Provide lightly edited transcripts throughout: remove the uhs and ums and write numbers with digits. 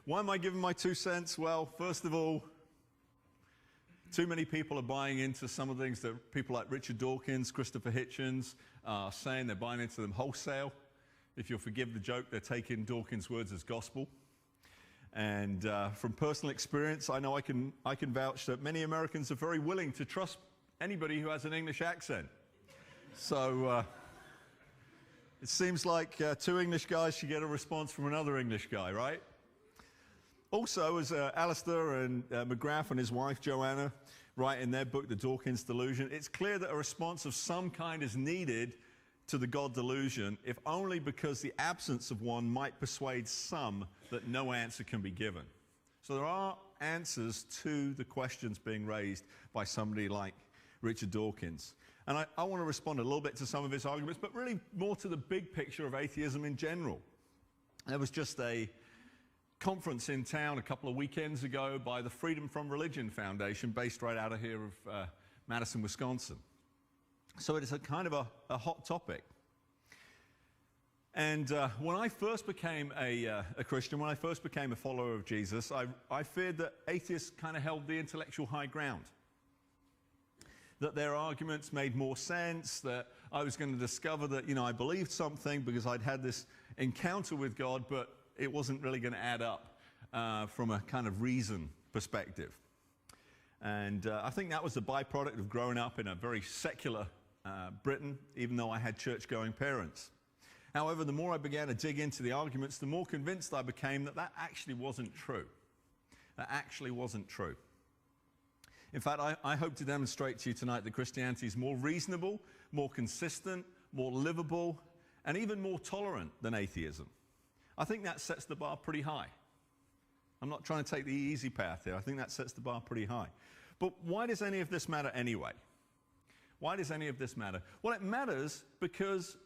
Why am I giving my 2 cents? Well, first of all, too many people are buying into some of the things that people like Richard Dawkins, Christopher Hitchens are saying. They're buying into them wholesale. If you'll forgive the joke, they're taking Dawkins' words as gospel. And from personal experience, I know I can vouch that many Americans are very willing to trust anybody who has an English accent. So it seems like 2 English guys should get a response from another English guy, right? Also, as Alistair and McGrath and his wife Joanna write in their book, The Dawkins Delusion, it's clear that a response of some kind is needed to the God delusion, if only because the absence of one might persuade some that no answer can be given. So there are answers to the questions being raised by somebody like Richard Dawkins. And I want to respond a little bit to some of his arguments, but really more to the big picture of atheism in general. There was just a conference in town a couple of weekends ago by the Freedom from Religion Foundation, based right out of here of Madison, Wisconsin. So it is a kind of a hot topic. And when I first became a Christian, when I first became a follower of Jesus, I feared that atheists kind of held the intellectual high ground. That their arguments made more sense, that I was going to discover that, I believed something because I'd had this encounter with God, but it wasn't really going to add up from a kind of reason perspective. And I think that was the byproduct of growing up in a very secular Britain, even though I had church-going parents. However, the more I began to dig into the arguments, the more convinced I became that that actually wasn't true. That actually wasn't true. In fact, I hope to demonstrate to you tonight that Christianity is more reasonable, more consistent, more livable, and even more tolerant than atheism. I think that sets the bar pretty high. I'm not trying to take the easy path here. I think that sets the bar pretty high. But why does any of this matter anyway? Why does any of this matter? Well, it matters because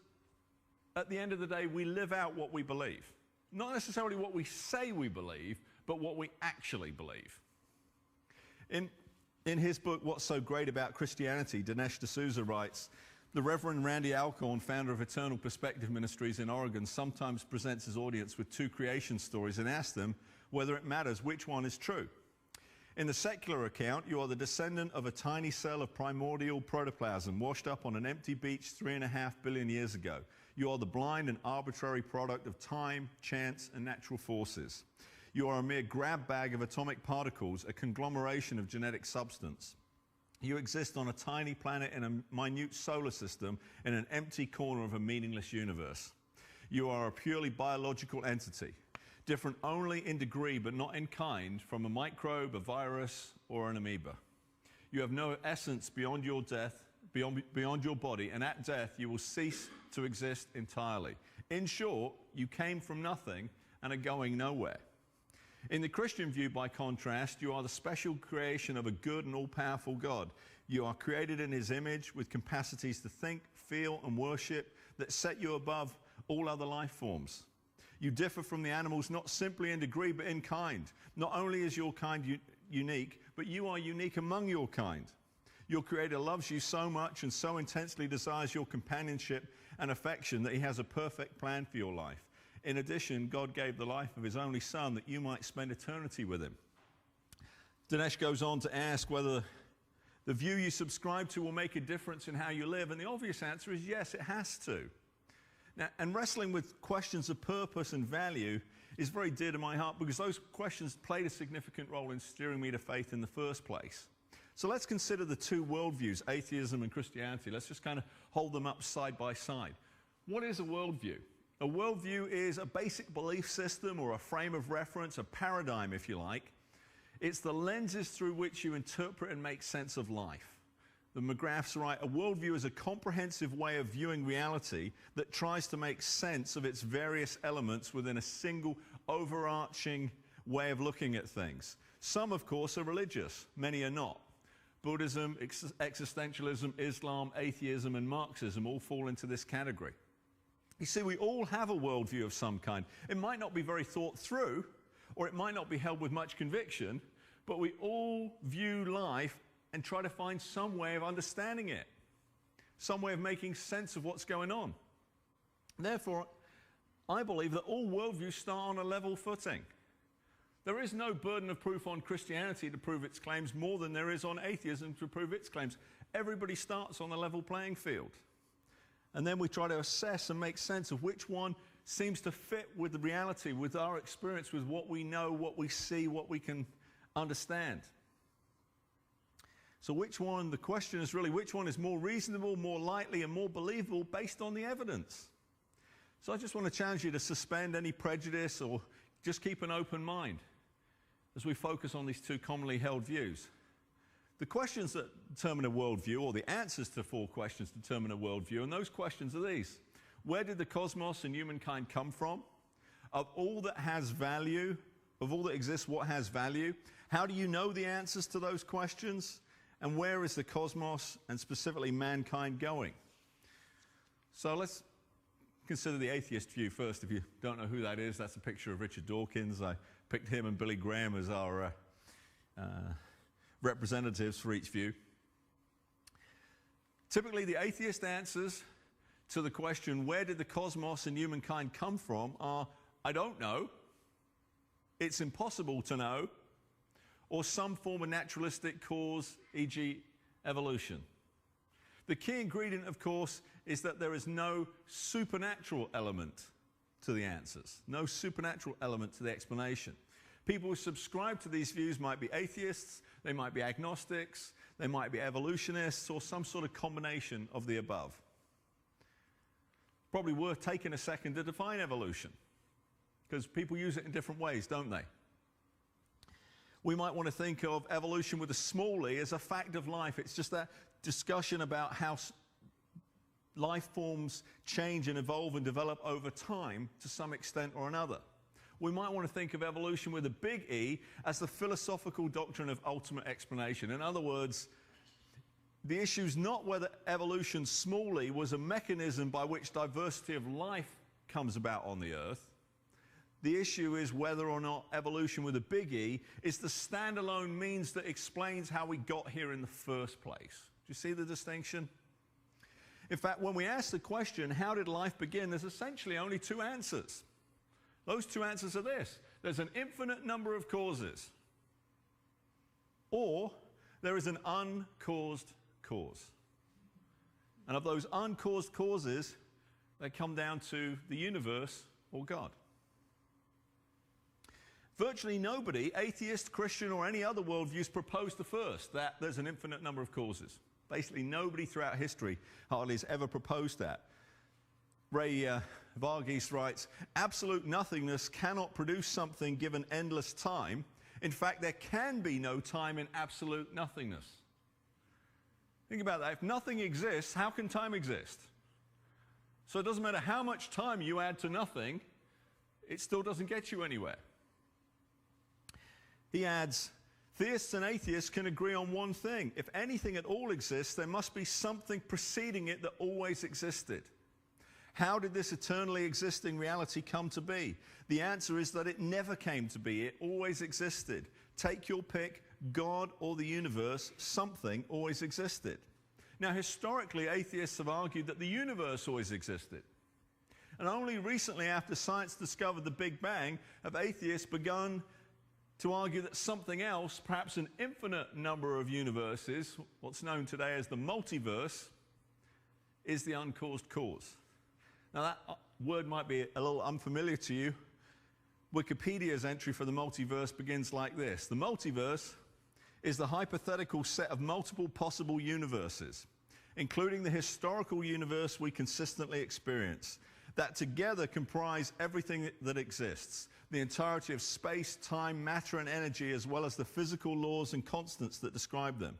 at the end of the day, we live out what we believe. Not necessarily what we say we believe, but what we actually believe. In his book, What's So Great About Christianity, Dinesh D'Souza writes, the Reverend Randy Alcorn, founder of Eternal Perspective Ministries in Oregon, sometimes presents his audience with 2 creation stories and asks them whether it matters which one is true. In the secular account, you are the descendant of a tiny cell of primordial protoplasm washed up on an empty beach 3.5 billion years ago. You are the blind and arbitrary product of time, chance, and natural forces. You are a mere grab bag of atomic particles, a conglomeration of genetic substance. You exist on a tiny planet in a minute solar system in an empty corner of a meaningless universe. You are a purely biological entity, different only in degree but not in kind from a microbe, a virus, or an amoeba. You have no essence beyond your death, beyond your body, and at death you will cease to exist entirely. In short, you came from nothing and are going nowhere. In the Christian view, by contrast, you are the special creation of a good and all-powerful God. You are created in his image with capacities to think, feel, and worship that set you above all other life forms. You differ from the animals not simply in degree, but in kind. Not only is your kind unique, but you are unique among your kind. Your Creator loves you so much and so intensely desires your companionship and affection that he has a perfect plan for your life. In addition, God gave the life of his only Son that you might spend eternity with him. Dinesh goes on to ask whether the view you subscribe to will make a difference in how you live, and the obvious answer is yes, it has to. Now, and wrestling with questions of purpose and value is very dear to my heart because those questions played a significant role in steering me to faith in the first place. So let's consider the 2 worldviews, atheism and Christianity. Let's just kind of hold them up side by side. What is a worldview? A worldview is a basic belief system or a frame of reference, a paradigm, if you like. It's the lenses through which you interpret and make sense of life. The McGraths write, a worldview is a comprehensive way of viewing reality that tries to make sense of its various elements within a single overarching way of looking at things. Some, of course, are religious. Many are not. Buddhism, existentialism, Islam, atheism, and Marxism all fall into this category. You see, we all have a worldview of some kind. It might not be very thought through, or it might not be held with much conviction, but we all view life and try to find some way of understanding it, some way of making sense of what's going on. Therefore, I believe that all worldviews start on a level footing. There is no burden of proof on Christianity to prove its claims more than there is on atheism to prove its claims. Everybody starts on a level playing field. And then we try to assess and make sense of which one seems to fit with the reality, with our experience, with what we know, what we see, what we can understand. So the question is really, which one is more reasonable, more likely, and more believable based on the evidence? So I just want to challenge you to suspend any prejudice or just keep an open mind as we focus on these two commonly held views. The questions that determine a worldview, or the answers to 4 questions determine a worldview, and those questions are these. Where did the cosmos and humankind come from? Of all that has value, of all that exists, what has value? How do you know the answers to those questions? And where is the cosmos, and specifically mankind, going? So let's consider the atheist view first. If you don't know who that is, that's a picture of Richard Dawkins. I picked him and Billy Graham as our representatives for each view. Typically, the atheist answers to the question, where did the cosmos and humankind come from, are, I don't know, it's impossible to know, or some form of naturalistic cause, e.g. evolution. The key ingredient, of course, is that there is no supernatural element to the answers, no supernatural element to the explanation. People who subscribe to these views might be atheists, they might be agnostics, they might be evolutionists, or some sort of combination of the above. Probably worth taking a second to define evolution, because people use it in different ways, don't they? We might want to think of evolution with a small e as a fact of life. It's just that discussion about how life forms change and evolve and develop over time to some extent or another. We might want to think of evolution with a big E as the philosophical doctrine of ultimate explanation. In other words, the issue is not whether evolution, small e, was a mechanism by which diversity of life comes about on the earth. The issue is whether or not evolution with a big E is the standalone means that explains how we got here in the first place. Do you see the distinction? In fact, when we ask the question, how did life begin, there's essentially only 2 answers. Those 2 answers are this. There's an infinite number of causes, or there is an uncaused cause. And of those uncaused causes, they come down to the universe or God. Virtually nobody, atheist, Christian, or any other worldviews, proposed the first, that there's an infinite number of causes. Basically, nobody throughout history hardly has ever proposed that. Ray Varghese writes, absolute nothingness cannot produce something given endless time. In fact, there can be no time in absolute nothingness. Think about that. If nothing exists, how can time exist? So it doesn't matter how much time you add to nothing, it still doesn't get you anywhere. He adds, theists and atheists can agree on one thing. If anything at all exists, there must be something preceding it that always existed. How did this eternally existing reality come to be? The answer is that it never came to be. It always existed. Take your pick, God or the universe, something always existed. Now, historically, atheists have argued that the universe always existed. And only recently, after science discovered the Big Bang, have atheists begun to argue that something else, perhaps an infinite number of universes, what's known today as the multiverse, is the uncaused cause. Now that word might be a little unfamiliar to you. Wikipedia's entry for the multiverse begins like this. The multiverse is the hypothetical set of multiple possible universes, including the historical universe we consistently experience, that together comprise everything that exists, the entirety of space, time, matter, and energy, as well as the physical laws and constants that describe them.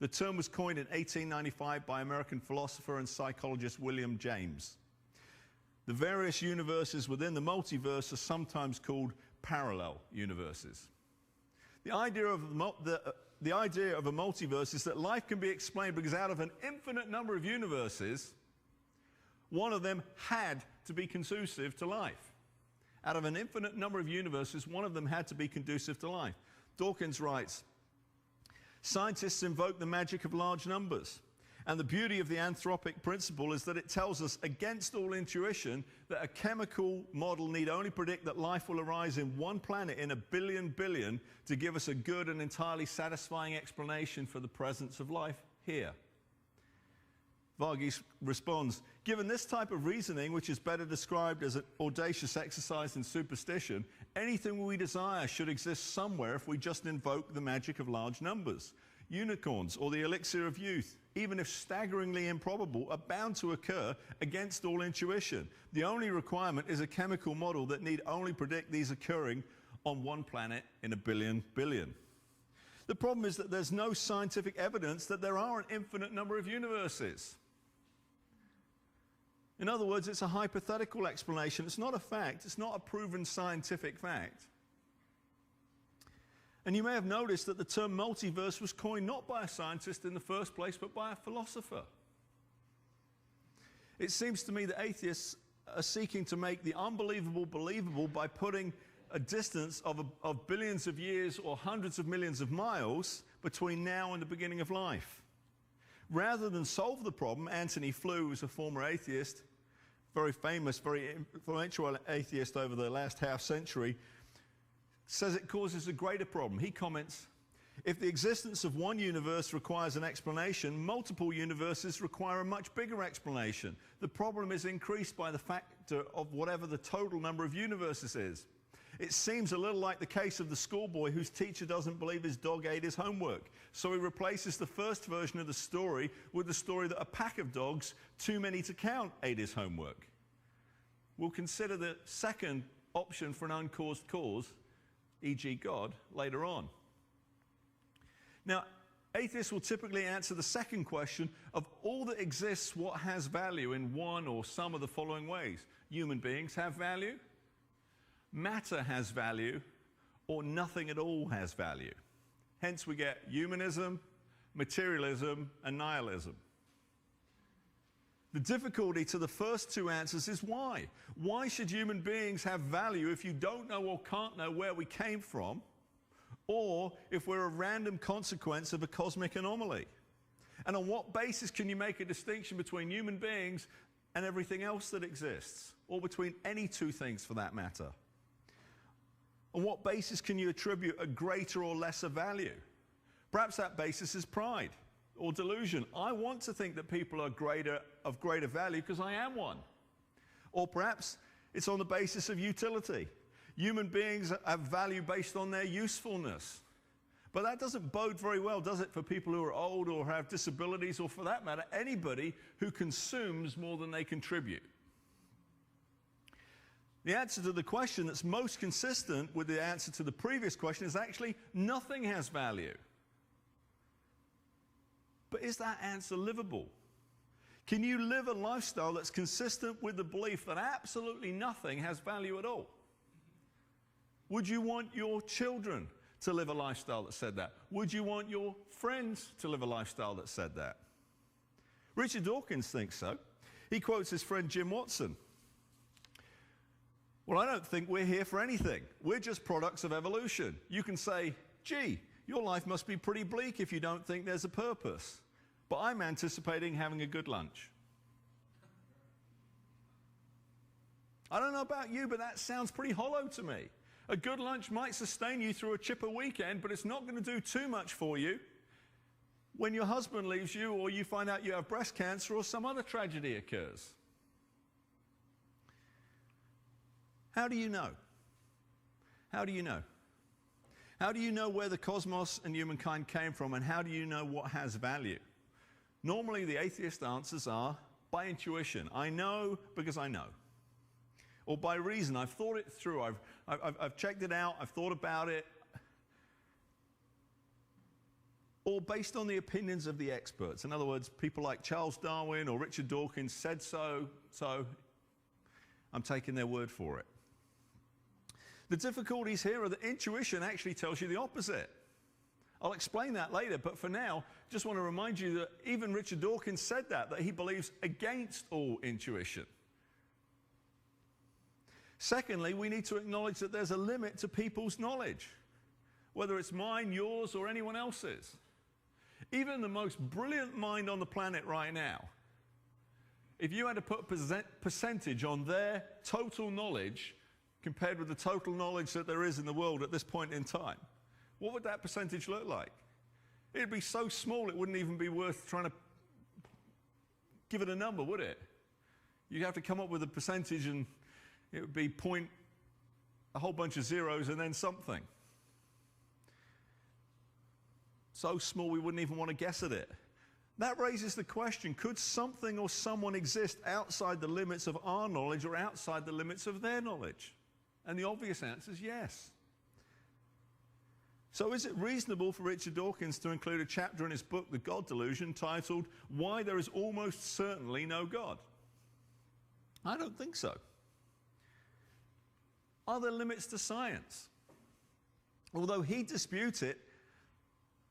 The term was coined in 1895 by American philosopher and psychologist William James. The various universes within the multiverse are sometimes called parallel universes. The idea of a multiverse is that life can be explained because out of an infinite number of universes, one of them had to be conducive to life. Out of an infinite number of universes, one of them had to be conducive to life. Dawkins writes, scientists invoke the magic of large numbers. And the beauty of the anthropic principle is that it tells us, against all intuition, that a chemical model need only predict that life will arise in one planet in a billion to give us a good and entirely satisfying explanation for the presence of life here. Varghese responds, given this type of reasoning, which is better described as an audacious exercise in superstition, anything we desire should exist somewhere if we just invoke the magic of large numbers. Unicorns or the elixir of youth, even if staggeringly improbable, are bound to occur against all intuition. The only requirement is a chemical model that need only predict these occurring on one planet in a billion. The problem is that there's no scientific evidence that there are an infinite number of universes. In other words, it's a hypothetical explanation. It's not a fact. It's not a proven scientific fact. And you may have noticed that the term multiverse was coined not by a scientist in the first place, but by a philosopher. It seems to me that atheists are seeking to make the unbelievable believable by putting a distance of billions of years or hundreds of millions of miles between now and the beginning of life. Rather than solve the problem, Antony Flew, who's a former atheist, very famous, very influential atheist over the last half century, says it causes a greater problem. He comments, if the existence of one universe requires an explanation, multiple universes require a much bigger explanation. The problem is increased by the factor of whatever the total number of universes is. It seems a little like the case of the schoolboy whose teacher doesn't believe his dog ate his homework. So he replaces the first version of the story with the story that a pack of dogs, too many to count, ate his homework. We'll consider the second option for an uncaused cause, e.g. God, later on. Now, atheists will typically answer the second question of all that exists, what has value, in one or some of the following ways. Human beings have value, matter has value, or nothing at all has value. Hence we get humanism, materialism, and nihilism. The difficulty to the first two answers is why? Why should human beings have value if you don't know or can't know where we came from, or if we're a random consequence of a cosmic anomaly? And on what basis can you make a distinction between human beings and everything else that exists, or between any two things for that matter? On what basis can you attribute a greater or lesser value? Perhaps that basis is pride or delusion. I want to think that people are of greater value because I am one. Or perhaps it's on the basis of utility. Human beings have value based on their usefulness. But that doesn't bode very well, does it, for people who are old or have disabilities, or for that matter, anybody who consumes more than they contribute? The answer to the question that's most consistent with the answer to the previous question is actually nothing has value. But is that answer livable? Can you live a lifestyle that's consistent with the belief that absolutely nothing has value at all? Would you want your children to live a lifestyle that said that? Would you want your friends to live a lifestyle that said that? Richard Dawkins thinks so. He quotes his friend Jim Watson. Well, I don't think we're here for anything. We're just products of evolution. You can say, gee, your life must be pretty bleak if you don't think there's a purpose. But I'm anticipating having a good lunch. I don't know about you, but that sounds pretty hollow to me. A good lunch might sustain you through a chipper weekend, but it's not going to do too much for you when your husband leaves you, or you find out you have breast cancer, or some other tragedy occurs. How do you know? How do you know? How do you know where the cosmos and humankind came from, and how do you know what has value? Normally, the atheist answers are by intuition. I know because I know. Or by reason. I've thought it through. I've checked it out. I've thought about it. Or based on the opinions of the experts. In other words, people like Charles Darwin or Richard Dawkins said so I'm taking their word for it. The difficulties here are that intuition actually tells you the opposite. I'll explain that later, but for now, just want to remind you that even Richard Dawkins said that he believes against all intuition. Secondly, we need to acknowledge that there's a limit to people's knowledge, whether it's mine, yours, or anyone else's. Even the most brilliant mind on the planet right now, if you had to put a percentage on their total knowledge compared with the total knowledge that there is in the world at this point in time, what would that percentage look like? It'd be so small it wouldn't even be worth trying to give it a number, would it? You'd have to come up with a percentage and it would be a whole bunch of zeros and then something. So small we wouldn't even want to guess at it. That raises the question, could something or someone exist outside the limits of our knowledge or outside the limits of their knowledge? And the obvious answer is yes. So is it reasonable for Richard Dawkins to include a chapter in his book, The God Delusion, titled, Why There Is Almost Certainly No God? I don't think so. Are there limits to science? Although he disputes it,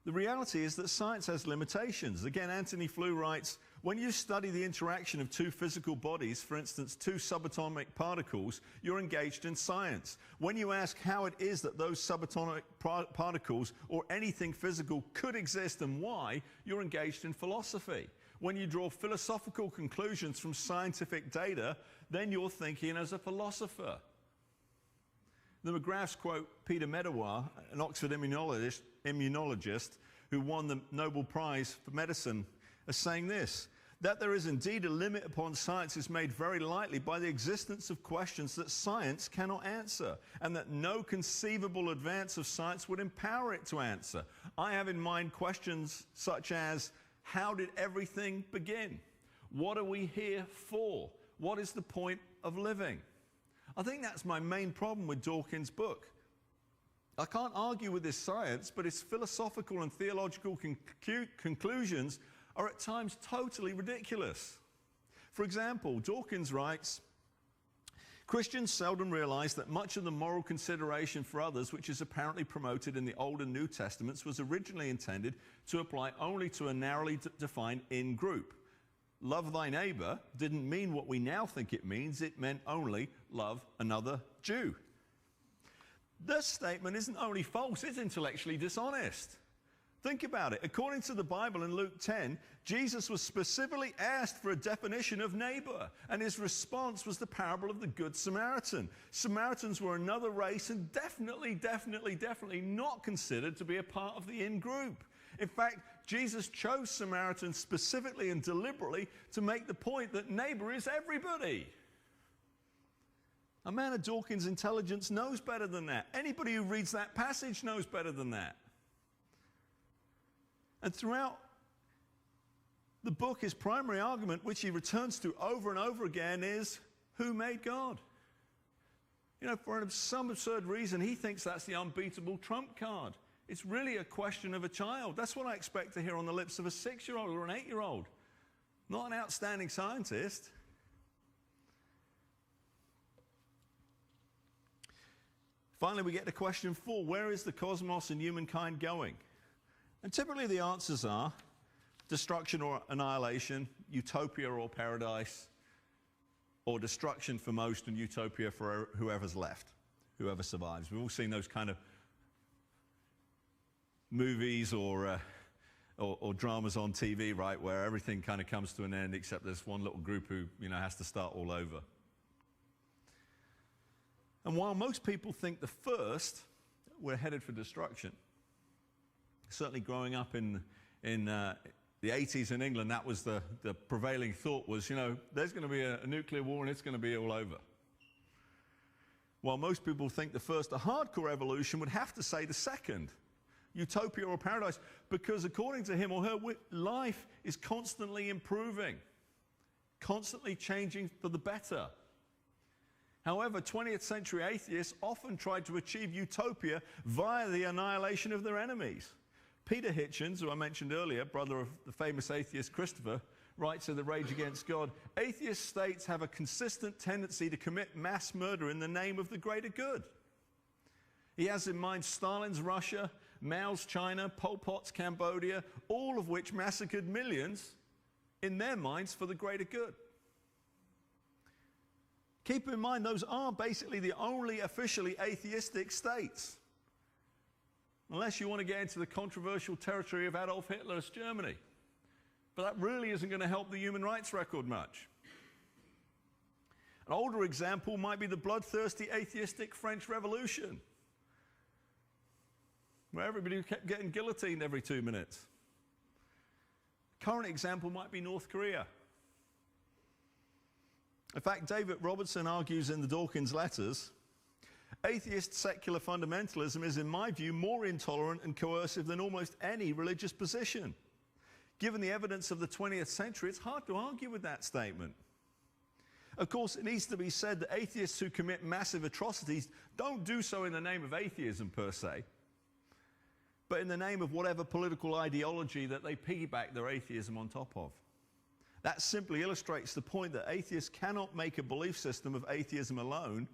the reality is that science has limitations. Again, Anthony Flew writes, when you study the interaction of two physical bodies, for instance, two subatomic particles, you're engaged in science. When you ask how it is that those subatomic particles or anything physical could exist and why, you're engaged in philosophy. When you draw philosophical conclusions from scientific data, then you're thinking as a philosopher. The McGraths quote Peter Medawar, an Oxford immunologist who won the Nobel Prize for Medicine, as saying this, that there is indeed a limit upon science is made very lightly by the existence of questions that science cannot answer, and that no conceivable advance of science would empower it to answer. I have in mind questions such as, how did everything begin? What are we here for? What is the point of living? I think that's my main problem with Dawkins' book. I can't argue with his science, but his philosophical and theological conclusions are at times totally ridiculous. For example, Dawkins writes, Christians seldom realize that much of the moral consideration for others, which is apparently promoted in the Old and New Testaments, was originally intended to apply only to a narrowly defined in-group. Love thy neighbor didn't mean what we now think it means. It meant only love another Jew. This statement isn't only false, it's intellectually dishonest. Think about it. According to the Bible in Luke 10, Jesus was specifically asked for a definition of neighbor, and his response was the parable of the Good Samaritan. Samaritans were another race and definitely not considered to be a part of the in-group. In fact, Jesus chose Samaritans specifically and deliberately to make the point that neighbor is everybody. A man of Dawkins' intelligence knows better than that. Anybody who reads that passage knows better than that. And throughout the book, his primary argument, which he returns to over and over again, is who made God? You know, for some absurd reason, he thinks that's the unbeatable trump card. It's really a question of a child. That's what I expect to hear on the lips of a 6-year-old or an 8-year-old, not an outstanding scientist. Finally, we get to question 4. Where is the cosmos and humankind going? And typically the answers are destruction or annihilation, utopia or paradise, or destruction for most and utopia for whoever's left, whoever survives. We've all seen those kind of movies or dramas on TV, right, where everything kind of comes to an end except there's one little group who, has to start all over. And while most people think the first, we're headed for destruction. Certainly growing up in the 80s in England, that was the prevailing thought was, there's going to be a nuclear war and it's going to be all over. While most people think the first, a hardcore evolution, would have to say the second, utopia or paradise, because according to him or her, life is constantly improving, constantly changing for the better. However, 20th century atheists often tried to achieve utopia via the annihilation of their enemies. Peter Hitchens, who I mentioned earlier, brother of the famous atheist Christopher, writes in The Rage Against God, atheist states have a consistent tendency to commit mass murder in the name of the greater good. He has in mind Stalin's Russia, Mao's China, Pol Pot's Cambodia, all of which massacred millions in their minds for the greater good. Keep in mind, those are basically the only officially atheistic states. unless you want to get into the controversial territory of Adolf Hitler's Germany. But that really isn't going to help the human rights record much. An older example might be the bloodthirsty atheistic French Revolution, where everybody kept getting guillotined every 2 minutes. Current example might be North Korea. In fact, David Robertson argues in the Dawkins Letters, atheist secular fundamentalism is, in my view, more intolerant and coercive than almost any religious position. Given the evidence of the 20th century, it's hard to argue with that statement. Of course, it needs to be said that atheists who commit massive atrocities don't do so in the name of atheism per se, but in the name of whatever political ideology that they piggyback their atheism on top of. That simply illustrates the point that atheists cannot make a belief system of atheism alone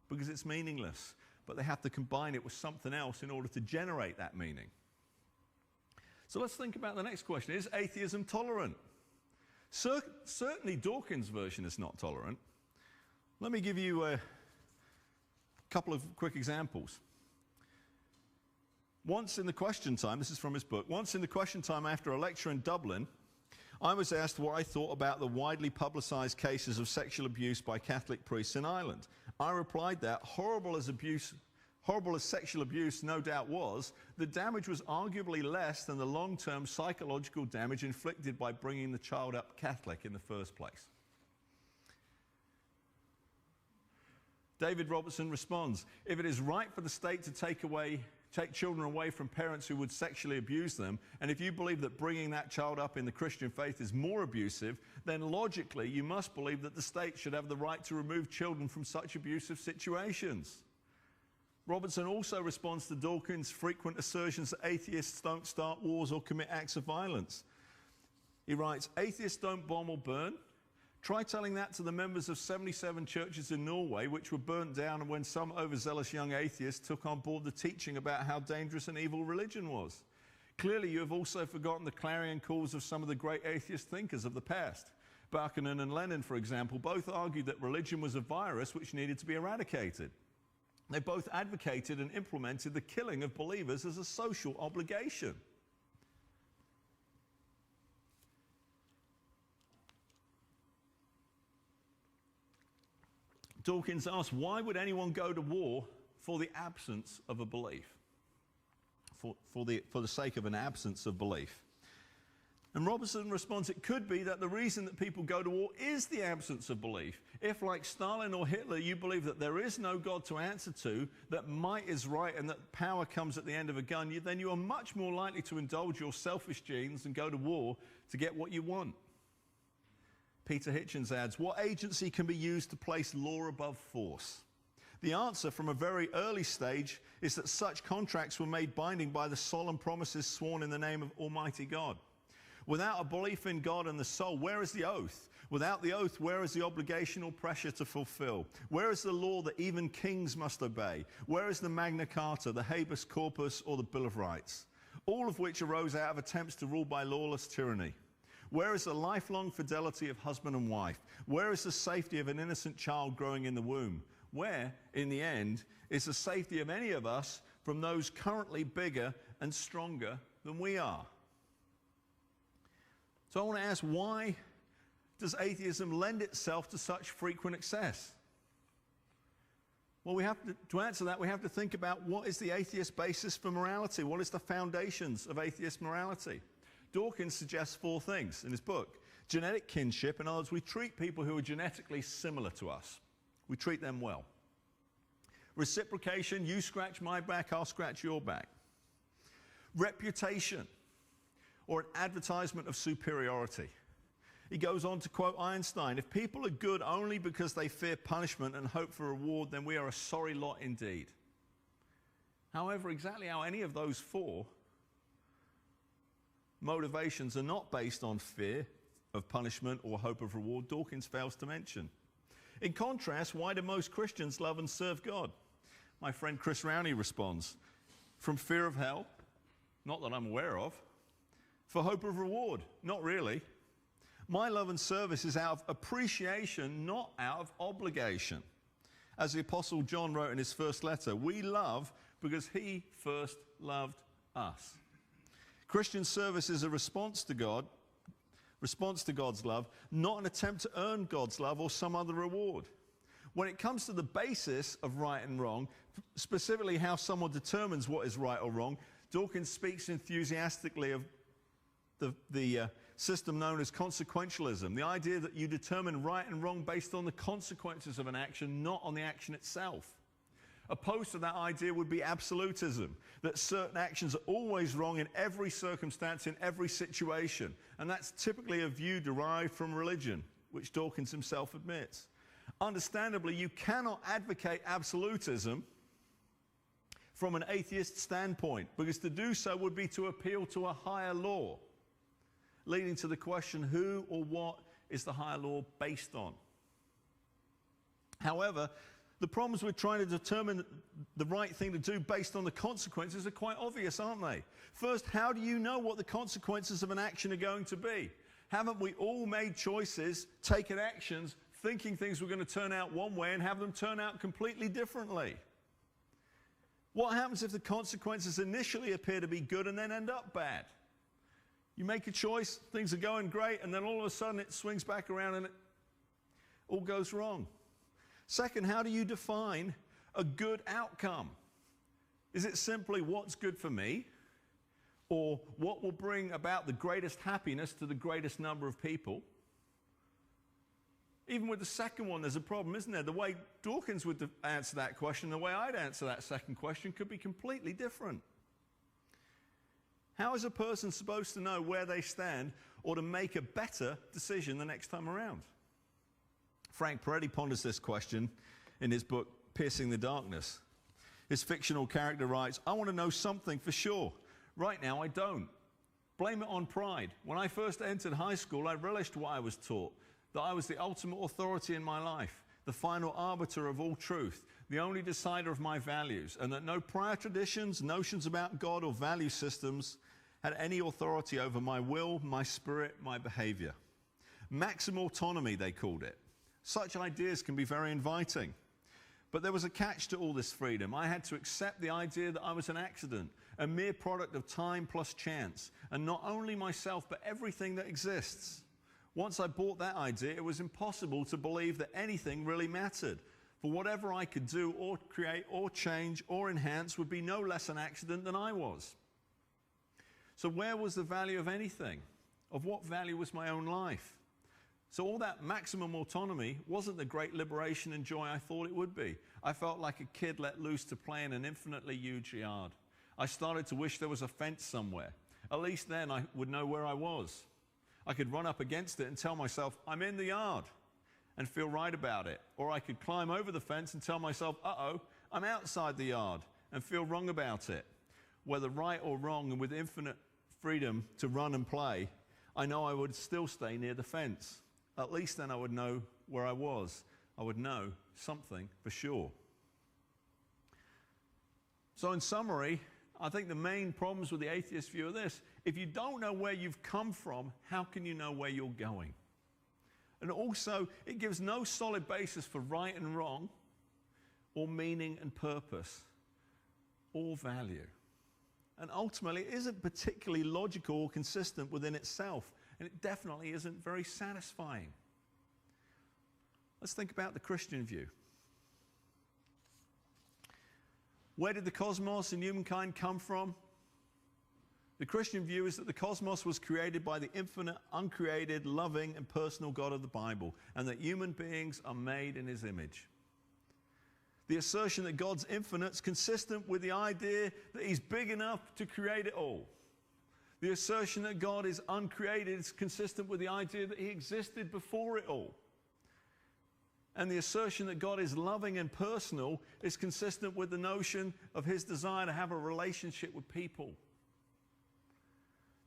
because it's meaningless, but they have to combine it with something else in order to generate that meaning. So let's think about the next question. Is atheism tolerant? Certainly Dawkins' version is not tolerant. Let me give you a couple of quick examples. Once in the question time, this is from his book, once in the question time after a lecture in Dublin, I was asked what I thought about the widely publicized cases of sexual abuse by Catholic priests in Ireland. I replied that, horrible as sexual abuse no doubt was, the damage was arguably less than the long-term psychological damage inflicted by bringing the child up Catholic in the first place. David Robertson responds, if it is right for the state to take children away from parents who would sexually abuse them, and if you believe that bringing that child up in the Christian faith is more abusive, then logically you must believe that the state should have the right to remove children from such abusive situations. Robertson also responds to Dawkins' frequent assertions that atheists don't start wars or commit acts of violence. He writes, atheists don't bomb or burn. Try telling that to the members of 77 churches in Norway, which were burnt down when some overzealous young atheists took on board the teaching about how dangerous and evil religion was. Clearly, you have also forgotten the clarion calls of some of the great atheist thinkers of the past. Bakunin and Lenin, for example, both argued that religion was a virus which needed to be eradicated. They both advocated and implemented the killing of believers as a social obligation. Dawkins asks, why would anyone go to war for the absence of a belief? For the sake of an absence of belief. And Robertson responds, it could be that the reason that people go to war is the absence of belief. If, like Stalin or Hitler, you believe that there is no God to answer to, that might is right and that power comes at the end of a gun, then you are much more likely to indulge your selfish genes and go to war to get what you want. Peter Hitchens adds, what agency can be used to place law above force? The answer from a very early stage is that such contracts were made binding by the solemn promises sworn in the name of Almighty God. Without a belief in God and the soul, where is the oath? Without the oath, where is the obligation or pressure to fulfill? Where is the law that even kings must obey? Where is the Magna Carta, the Habeas Corpus, or the Bill of Rights? All of which arose out of attempts to rule by lawless tyranny. Where is the lifelong fidelity of husband and wife? Where is the safety of an innocent child growing in the womb? Where, in the end, is the safety of any of us from those currently bigger and stronger than we are? So I want to ask, why does atheism lend itself to such frequent excess? Well, to answer that, we have to think about what is the atheist basis for morality? What is the foundations of atheist morality? Dawkins suggests 4 things in his book. Genetic kinship, in other words, we treat people who are genetically similar to us. We treat them well. Reciprocation, you scratch my back, I'll scratch your back. Reputation, or an advertisement of superiority. He goes on to quote Einstein, if people are good only because they fear punishment and hope for reward, then we are a sorry lot indeed. However, exactly how any of those 4 motivations are not based on fear of punishment or hope of reward, Dawkins fails to mention. In contrast, why do most Christians love and serve God? My friend Chris Rowney responds, from fear of hell, not that I'm aware of. For hope of reward, not really. My love and service is out of appreciation, not out of obligation. As the Apostle John wrote in his first letter, we love because he first loved us. Christian service is a response to God's love, not an attempt to earn God's love or some other reward. When it comes to the basis of right and wrong, specifically how someone determines what is right or wrong, Dawkins speaks enthusiastically of the system known as consequentialism, the idea that you determine right and wrong based on the consequences of an action, not on the action itself. Opposed to that idea would be absolutism, that certain actions are always wrong in every circumstance, in every situation. And that's typically a view derived from religion, which Dawkins himself admits. Understandably, you cannot advocate absolutism from an atheist standpoint, because to do so would be to appeal to a higher law, leading to the question, who or what is the higher law based on? However, the problems with trying to determine the right thing to do based on the consequences are quite obvious, aren't they? First, how do you know what the consequences of an action are going to be? Haven't we all made choices, taken actions, thinking things were going to turn out one way and have them turn out completely differently? What happens if the consequences initially appear to be good and then end up bad? You make a choice, things are going great, and then all of a sudden it swings back around and it all goes wrong. Second, how do you define a good outcome? Is it simply what's good for me? Or what will bring about the greatest happiness to the greatest number of people? Even with the second one, there's a problem, isn't there? The way Dawkins would answer that question, the way I'd answer that second question could be completely different. How is a person supposed to know where they stand or to make a better decision the next time around? Frank Peretti ponders this question in his book, Piercing the Darkness. His fictional character writes, I want to know something for sure. Right now, I don't. Blame it on pride. When I first entered high school, I relished what I was taught, that I was the ultimate authority in my life, the final arbiter of all truth, the only decider of my values, and that no prior traditions, notions about God, or value systems had any authority over my will, my spirit, my behavior. Maximum autonomy, they called it. Such ideas can be very inviting. But there was a catch to all this freedom. I had to accept the idea that I was an accident, a mere product of time plus chance, and not only myself, but everything that exists. Once I bought that idea, it was impossible to believe that anything really mattered. For whatever I could do or create or change or enhance would be no less an accident than I was. So where was the value of anything? Of what value was my own life? So all that maximum autonomy wasn't the great liberation and joy I thought it would be. I felt like a kid let loose to play in an infinitely huge yard. I started to wish there was a fence somewhere. At least then I would know where I was. I could run up against it and tell myself, I'm in the yard, and feel right about it. Or I could climb over the fence and tell myself, uh-oh, I'm outside the yard, and feel wrong about it. Whether right or wrong, and with infinite freedom to run and play, I know I would still stay near the fence. At least then I would know where I was. I would know something for sure. So in summary, I think the main problems with the atheist view are this. If you don't know where you've come from, how can you know where you're going? And also, it gives no solid basis for right and wrong, or meaning and purpose, or value. And ultimately, it isn't particularly logical or consistent within itself. And it definitely isn't very satisfying. Let's think about the Christian view. Where did the cosmos and humankind come from? The Christian view is that the cosmos was created by the infinite, uncreated, loving, and personal God of the Bible, and that human beings are made in his image. The assertion that God's infinite is consistent with the idea that he's big enough to create it all. The assertion that God is uncreated is consistent with the idea that he existed before it all. And the assertion that God is loving and personal is consistent with the notion of his desire to have a relationship with people.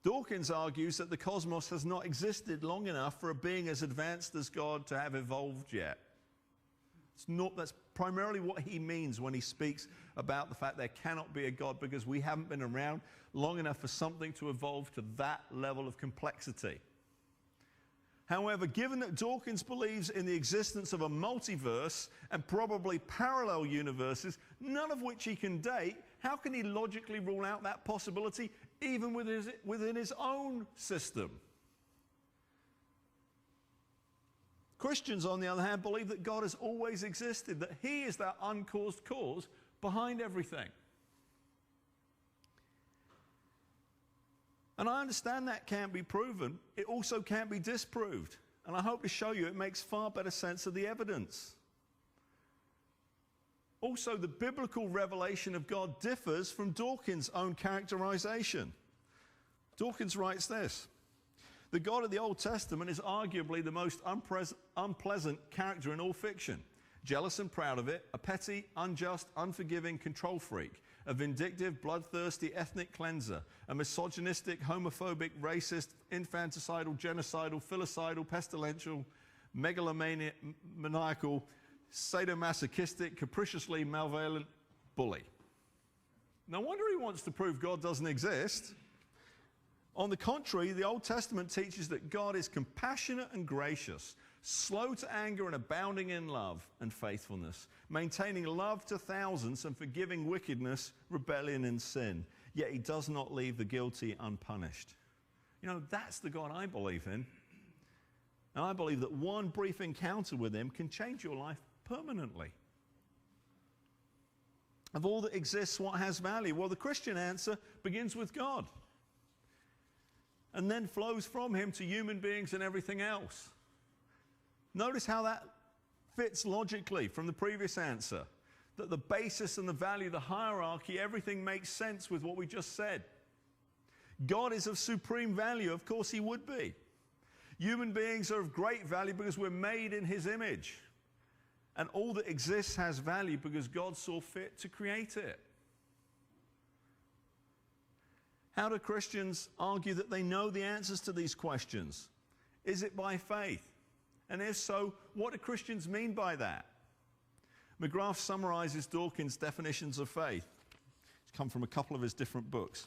Dawkins argues that the cosmos has not existed long enough for a being as advanced as God to have evolved yet. That's primarily what he means when he speaks about the fact there cannot be a God, because we haven't been around long enough for something to evolve to that level of complexity. However, given that Dawkins believes in the existence of a multiverse and probably parallel universes, none of which he can date, How can he logically rule out that possibility even within his own system? Christians, on the other hand, believe that God has always existed, that he is that uncaused cause behind everything. And I understand that can't be proven. It also can't be disproved. And I hope to show you it makes far better sense of the evidence. Also, the biblical revelation of God differs from Dawkins' own characterization. Dawkins writes this: the God of the Old Testament is arguably the most unpleasant character in all fiction. Jealous and proud of it, a petty, unjust, unforgiving control freak, a vindictive, bloodthirsty ethnic cleanser, a misogynistic, homophobic, racist, infanticidal, genocidal, filicidal, pestilential, megalomaniacal, sadomasochistic, capriciously malevolent bully. No wonder he wants to prove God doesn't exist. On the contrary, the Old Testament teaches that God is compassionate and gracious, slow to anger and abounding in love and faithfulness, maintaining love to thousands and forgiving wickedness, rebellion, and sin. Yet he does not leave the guilty unpunished. You know, that's the God I believe in. And I believe that one brief encounter with him can change your life permanently. Of all that exists, what has value? Well, the Christian answer begins with God and then flows from him to human beings and everything else. Notice how that fits logically from the previous answer, that the basis and the value, the hierarchy, everything makes sense with what we just said. God is of supreme value. Of course he would be. Human beings are of great value because we're made in his image. And all that exists has value because God saw fit to create it. How do Christians argue that they know the answers to these questions? Is it by faith? And if so, what do Christians mean by that? McGrath summarizes Dawkins' definitions of faith. It's come from a couple of his different books.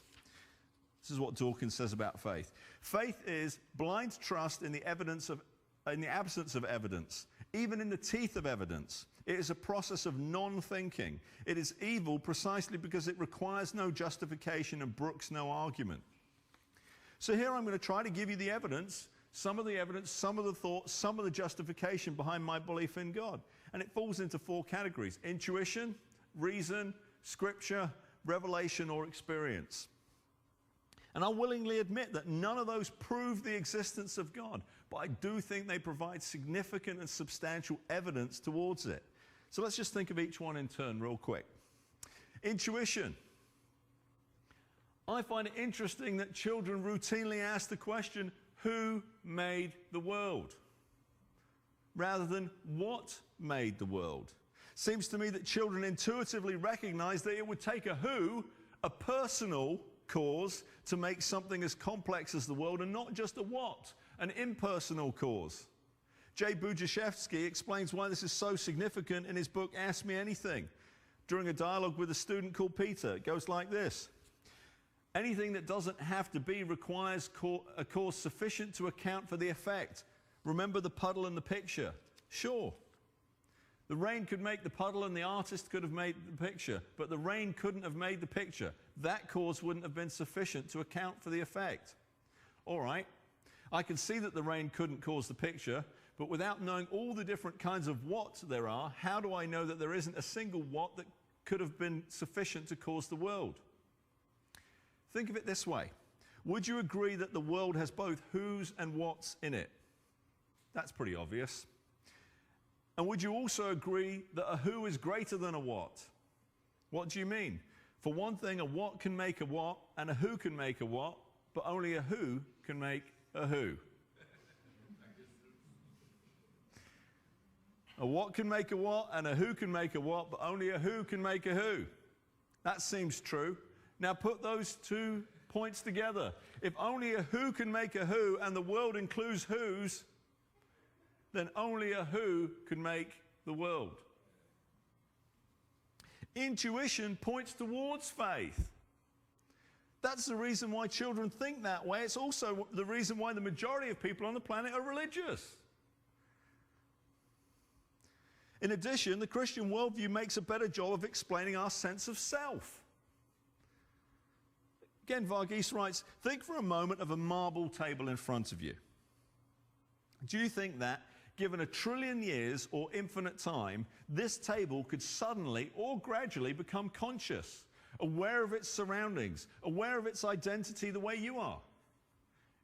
This is what Dawkins says about faith. Faith is blind trust in the absence of evidence, even in the teeth of evidence. It is a process of non-thinking. It is evil precisely because it requires no justification and brooks no argument. So here I'm going to try to give you the evidence, some of the thoughts, some of the justification behind my belief in God. And it falls into four categories: intuition, reason, scripture, revelation, or experience. And I willingly admit that none of those prove the existence of God, but I do think they provide significant and substantial evidence towards it. So let's just think of each one in turn real quick. Intuition. I find it interesting that children routinely ask the question, who made the world? Rather than what made the world. Seems to me that children intuitively recognize that it would take a who, a personal cause, to make something as complex as the world, and not just a what, an impersonal cause. Jay Budziszewski explains why this is so significant in his book, Ask Me Anything. During a dialogue with a student called Peter, it goes like this: anything that doesn't have to be requires a cause sufficient to account for the effect. Remember the puddle in the picture? Sure. The rain could make the puddle and the artist could have made the picture, but the rain couldn't have made the picture. That cause wouldn't have been sufficient to account for the effect. All right, I can see that the rain couldn't cause the picture, but without knowing all the different kinds of what there are, how do I know that there isn't a single what that could have been sufficient to cause the world? Think of it this way. Would you agree that the world has both who's and what's in it? That's pretty obvious. And would you also agree that a who is greater than a what? What do you mean? For one thing, a what can make a what, and a who can make a what, but only a who can make a who. A what can make a what, and a who can make a what, but only a who can make a who. That seems true. Now put those 2 points together. If only a who can make a who, and the world includes who's, then only a who can make the world. Intuition points towards faith. That's the reason why children think that way. It's also the reason why the majority of people on the planet are religious. In addition, the Christian worldview makes a better job of explaining our sense of self. Again, Varghese writes, think for a moment of a marble table in front of you. Do you think that, given 1 trillion years or infinite time, this table could suddenly or gradually become conscious, aware of its surroundings, aware of its identity the way you are?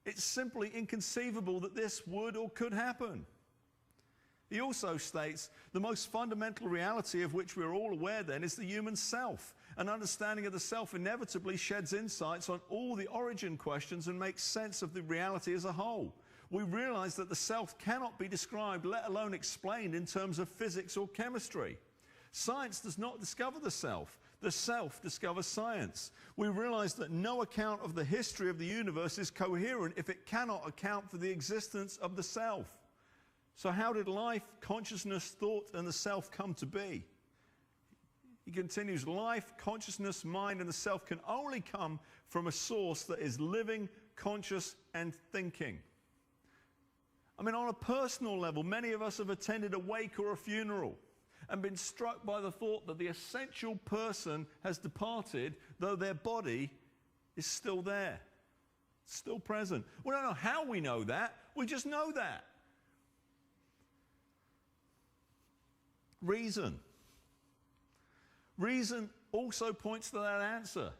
It's simply inconceivable that this would or could happen. He also states, the most fundamental reality of which we're all aware then is the human self. An understanding of the self inevitably sheds insights on all the origin questions and makes sense of the reality as a whole. We realize that the self cannot be described, let alone explained in terms of physics or chemistry. Science does not discover the self discovers science. We realize that no account of the history of the universe is coherent if it cannot account for the existence of the self. So how did life, consciousness, thought, and the self come to be? He continues, life, consciousness, mind, and the self can only come from a source that is living, conscious, and thinking. I mean, on a personal level, many of us have attended a wake or a funeral and been struck by the thought that the essential person has departed, though their body is still there, still present. We don't know how we know that, we just know that. Reason. Reason also points to that answer.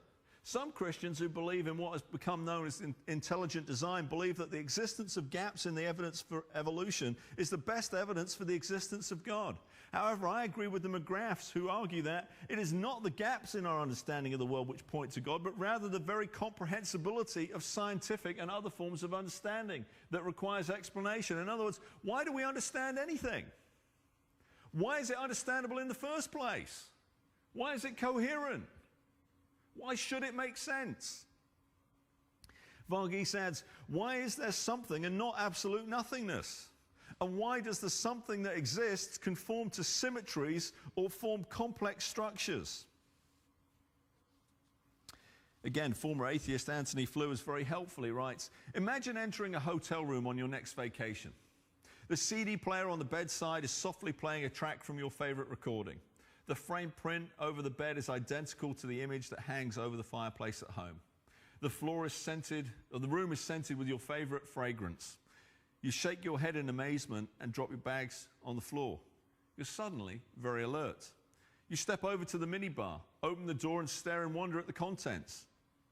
Some Christians who believe in what has become known as intelligent design believe that the existence of gaps in the evidence for evolution is the best evidence for the existence of God. However, I agree with the McGraths who argue that it is not the gaps in our understanding of the world which point to God, but rather the very comprehensibility of scientific and other forms of understanding that requires explanation. In other words, why do we understand anything? Why is it understandable in the first place? Why is it coherent? Why should it make sense? Varghese adds, why is there something and not absolute nothingness? And why does the something that exists conform to symmetries or form complex structures? Again, former atheist Anthony Flewers very helpfully writes, imagine entering a hotel room on your next vacation. The CD player on the bedside is softly playing a track from your favorite recording. The frame print over the bed is identical to the image that hangs over the fireplace at home. The floor is scented, or the room is scented with your favorite fragrance. You shake your head in amazement and drop your bags on the floor. You're suddenly very alert. You step over to the minibar, open the door and stare in wonder at the contents.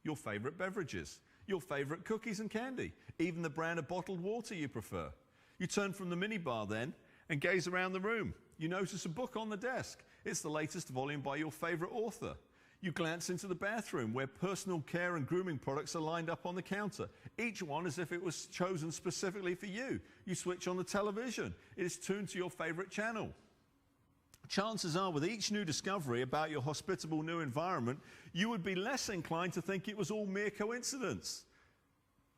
Your favorite beverages, your favorite cookies and candy, even the brand of bottled water you prefer. You turn from the minibar then and gaze around the room. You notice a book on the desk. It's the latest volume by your favorite author. You glance into the bathroom where personal care and grooming products are lined up on the counter, each one as if it was chosen specifically for you. You switch on the television. It is tuned to your favorite channel. Chances are with each new discovery about your hospitable new environment, you would be less inclined to think it was all mere coincidence,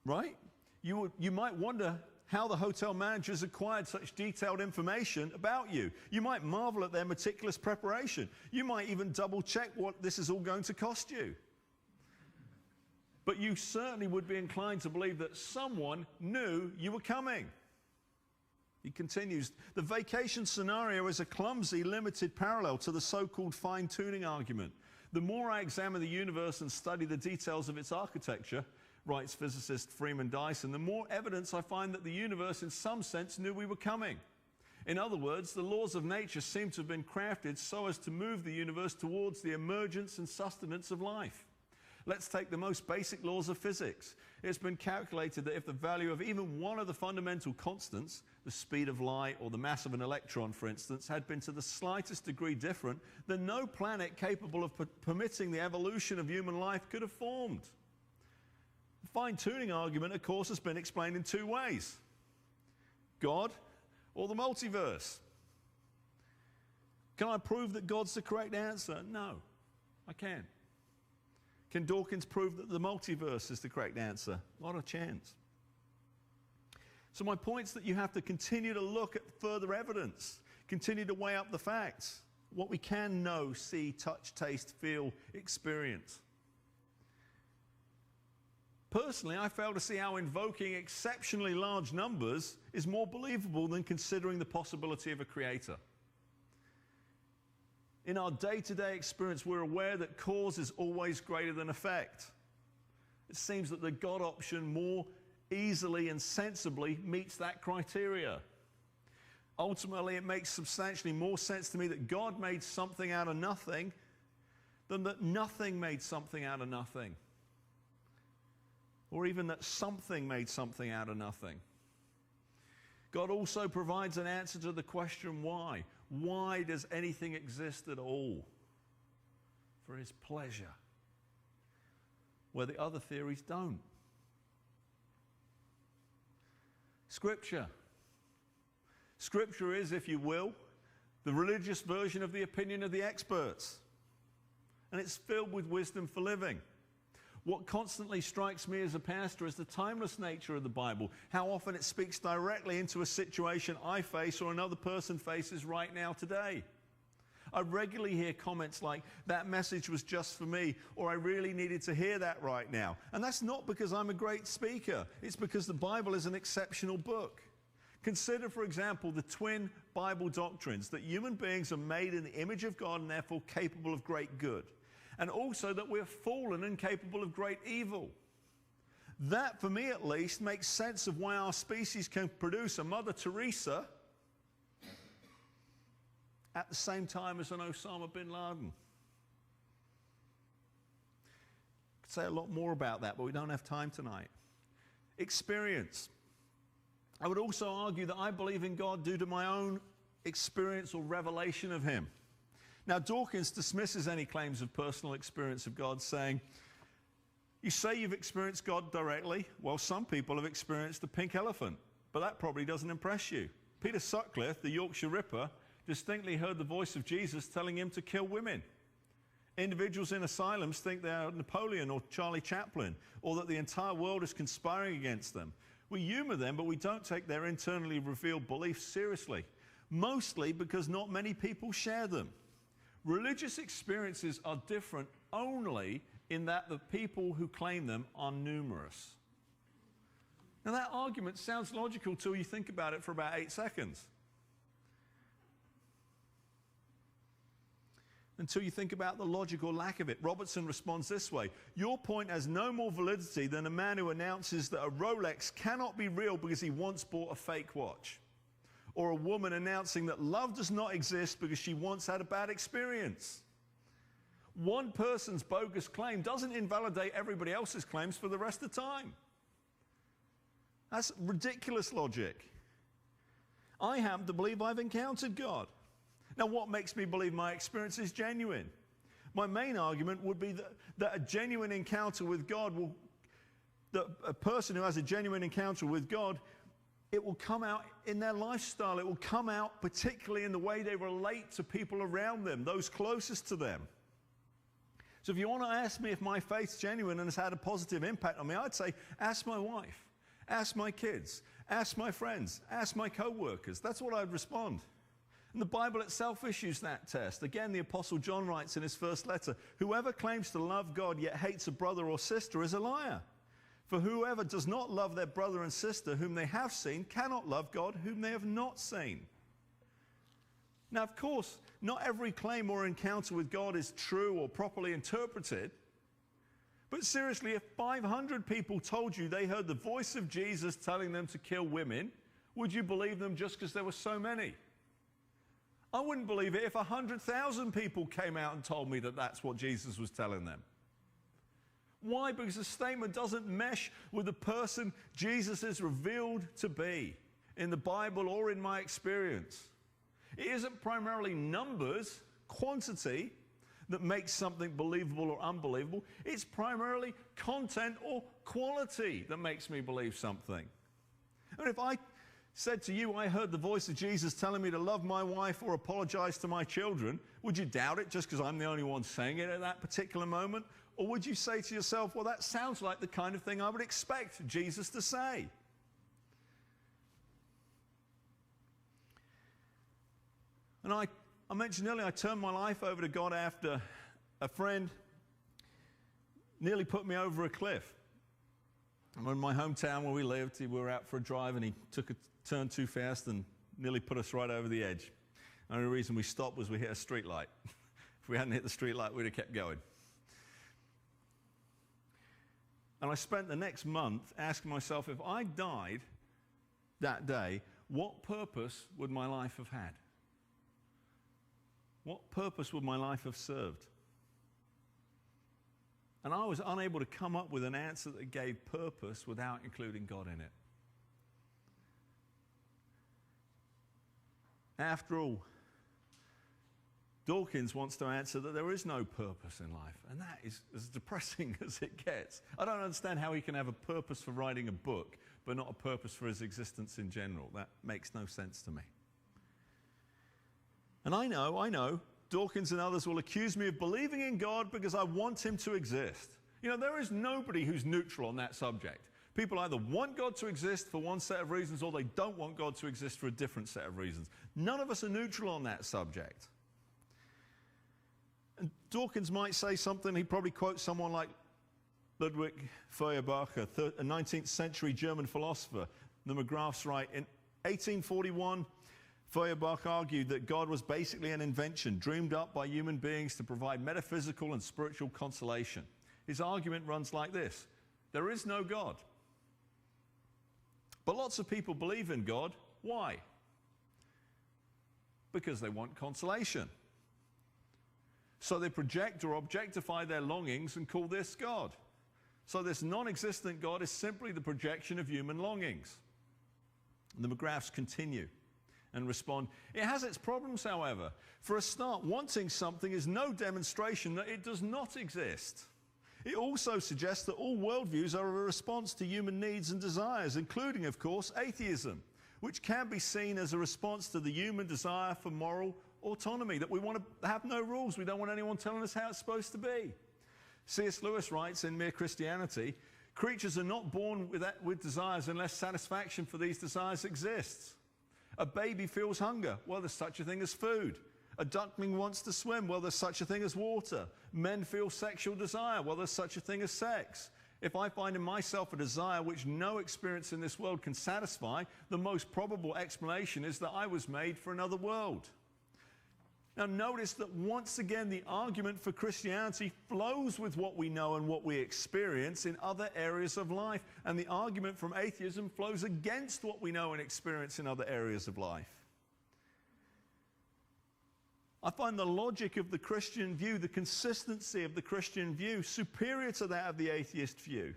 right? You might wonder how the hotel managers acquired such detailed information about you. You might marvel at their meticulous preparation. You might even double check what this is all going to cost you. But you certainly would be inclined to believe that someone knew you were coming. He continues, the vacation scenario is a clumsy, limited parallel to the so-called fine-tuning argument. The more I examine the universe and study the details of its architecture, writes physicist Freeman Dyson, the more evidence I find that the universe in some sense knew we were coming. In other words, the laws of nature seem to have been crafted so as to move the universe towards the emergence and sustenance of life. Let's take the most basic laws of physics. It's been calculated that if the value of even one of the fundamental constants, the speed of light or the mass of an electron, for instance, had been to the slightest degree different, then no planet capable of permitting the evolution of human life could have formed. The fine-tuning argument, of course, has been explained in two ways. God or the multiverse. Can I prove that God's the correct answer? No, I can't. Can Dawkins prove that the multiverse is the correct answer? Not a chance. So my point is that you have to continue to look at further evidence, continue to weigh up the facts, what we can know, see, touch, taste, feel, experience. Personally, I fail to see how invoking exceptionally large numbers is more believable than considering the possibility of a creator. In our day-to-day experience, we're aware that cause is always greater than effect. seems that the God option more easily and sensibly meets that criteria. Ultimately, it makes substantially more sense to me that God made something out of nothing than that nothing made something out of nothing. Or even that something made something out of nothing. God also provides an answer to the question why. Why does anything exist at all? For His pleasure. Where the other theories don't. Scripture. Scripture is, if you will, the religious version of the opinion of the experts. And it's filled with wisdom for living. What constantly strikes me as a pastor is the timeless nature of the Bible. How often it speaks directly into a situation I face or another person faces right now today. I regularly hear comments like, that message was just for me, or I really needed to hear that right now. And that's not because I'm a great speaker. It's because the Bible is an exceptional book. Consider, for example, the twin Bible doctrines that human beings are made in the image of God and therefore capable of great good. And also that we're fallen and capable of great evil. That, for me at least, makes sense of why our species can produce a Mother Teresa at the same time as an Osama bin Laden. I could say a lot more about that, but we don't have time tonight. Experience. I would also argue that I believe in God due to my own experience or revelation of Him. Now, Dawkins dismisses any claims of personal experience of God, saying, you say you've experienced God directly. Well, some people have experienced the pink elephant, but that probably doesn't impress you. Peter Sutcliffe, the Yorkshire Ripper, distinctly heard the voice of Jesus telling him to kill women. Individuals in asylums think they are Napoleon or Charlie Chaplin, or that the entire world is conspiring against them. We humor them, but we don't take their internally revealed beliefs seriously, mostly because not many people share them. Religious experiences are different only in that the people who claim them are numerous. Now that argument sounds logical till you think about it for about 8 seconds. Until you think about the logic or lack of it. Robertson responds this way: your point has no more validity than a man who announces that a Rolex cannot be real because he once bought a fake watch. Or a woman announcing that love does not exist because she once had a bad experience. One person's bogus claim doesn't invalidate everybody else's claims for the rest of the time. That's ridiculous logic. I happen to believe I've encountered God. Now, what makes me believe my experience is genuine? My main argument would be that a genuine encounter with God that a person who has a genuine encounter with God, it will come out in their lifestyle. It will come out particularly in the way they relate to people around them, those closest to them. So if you want to ask me if my faith's genuine and has had a positive impact on me, I'd say ask my wife, ask my kids, ask my friends, ask my co-workers. That's what I'd respond. And the Bible itself issues that test. Again, the Apostle John writes in his first letter, whoever claims to love God yet hates a brother or sister is a liar. For whoever does not love their brother and sister whom they have seen cannot love God whom they have not seen. Now, of course, not every claim or encounter with God is true or properly interpreted. But seriously, if 500 people told you they heard the voice of Jesus telling them to kill women, would you believe them just because there were so many? I wouldn't believe it if 100,000 people came out and told me that that's what Jesus was telling them. Why? Because the statement doesn't mesh with the person Jesus is revealed to be in the Bible or in my experience. It isn't primarily numbers, quantity, that makes something believable or unbelievable. It's primarily content or quality that makes me believe something. And if I said to you, I heard the voice of Jesus telling me to love my wife or apologize to my children, would you doubt it just because I'm the only one saying it at that particular moment? Or would you say to yourself, well, that sounds like the kind of thing I would expect Jesus to say? And I mentioned earlier, I turned my life over to God after a friend nearly put me over a cliff. In my hometown where we lived, we were out for a drive and he took a turn too fast and nearly put us right over the edge. The only reason we stopped was we hit a street light. If we hadn't hit the street light, we'd have kept going. And I spent the next month asking myself, if I died that day, what purpose would my life have had? What purpose would my life have served? And I was unable to come up with an answer that gave purpose without including God in it. After all, Dawkins wants to answer that there is no purpose in life, and that is as depressing as it gets. I don't understand how he can have a purpose for writing a book, but not a purpose for his existence in general. That makes no sense to me. And I know, Dawkins and others will accuse me of believing in God because I want him to exist. You know, there is nobody who's neutral on that subject. People either want God to exist for one set of reasons, or they don't want God to exist for a different set of reasons. None of us are neutral on that subject. And Dawkins might say something, he probably quotes someone like Ludwig Feuerbach, a 19th century German philosopher. The McGraths write, in 1841, Feuerbach argued that God was basically an invention dreamed up by human beings to provide metaphysical and spiritual consolation. His argument runs like this: there is no God. But lots of people believe in God. Why? Because they want consolation. So they project or objectify their longings and call this God. So this non-existent God is simply the projection of human longings. And the McGraths continue and respond, it has its problems, however. For a start, wanting something is no demonstration that it does not exist. It also suggests that all worldviews are a response to human needs and desires, including, of course, atheism, which can be seen as a response to the human desire for moral autonomy, that we want to have no rules. We don't want anyone telling us how it's supposed to be. C.S. Lewis writes in Mere Christianity, creatures are not born with desires unless satisfaction for these desires exists. A baby feels hunger. Well, there's such a thing as food. A duckling wants to swim. Well, there's such a thing as water. Men feel sexual desire. Well, there's such a thing as sex. If I find in myself a desire which no experience in this world can satisfy, the most probable explanation is that I was made for another world. Now, notice that once again, the argument for Christianity flows with what we know and what we experience in other areas of life. And the argument from atheism flows against what we know and experience in other areas of life. I find the logic of the Christian view, the consistency of the Christian view, superior to that of the atheist view.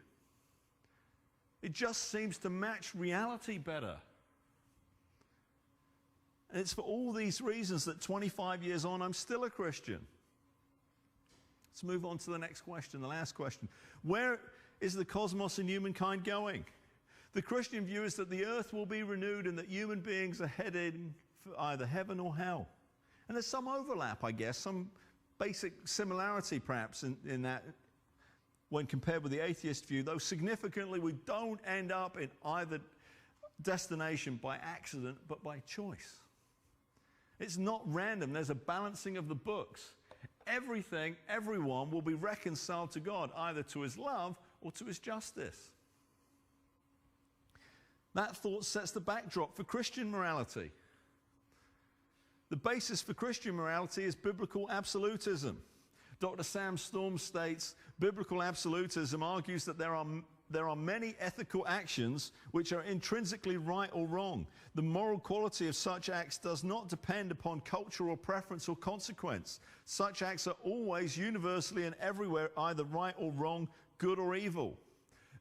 It just seems to match reality better. And it's for all these reasons that 25 years on, I'm still a Christian. Let's move on to the next question, the last question. Where is the cosmos and humankind going? The Christian view is that the earth will be renewed and that human beings are headed for either heaven or hell. And there's some overlap, I guess, some basic similarity perhaps in that when compared with the atheist view, though significantly we don't end up in either destination by accident but by choice. It's not random. There's a balancing of the books. Everything, everyone will be reconciled to God, either to his love or to his justice. That thought sets the backdrop for Christian morality. The basis for Christian morality is biblical absolutism. Dr. Sam Storm states, biblical absolutism argues that there are many ethical actions which are intrinsically right or wrong. The moral quality of such acts does not depend upon cultural preference or consequence. Such acts are always universally and everywhere either right or wrong, good or evil.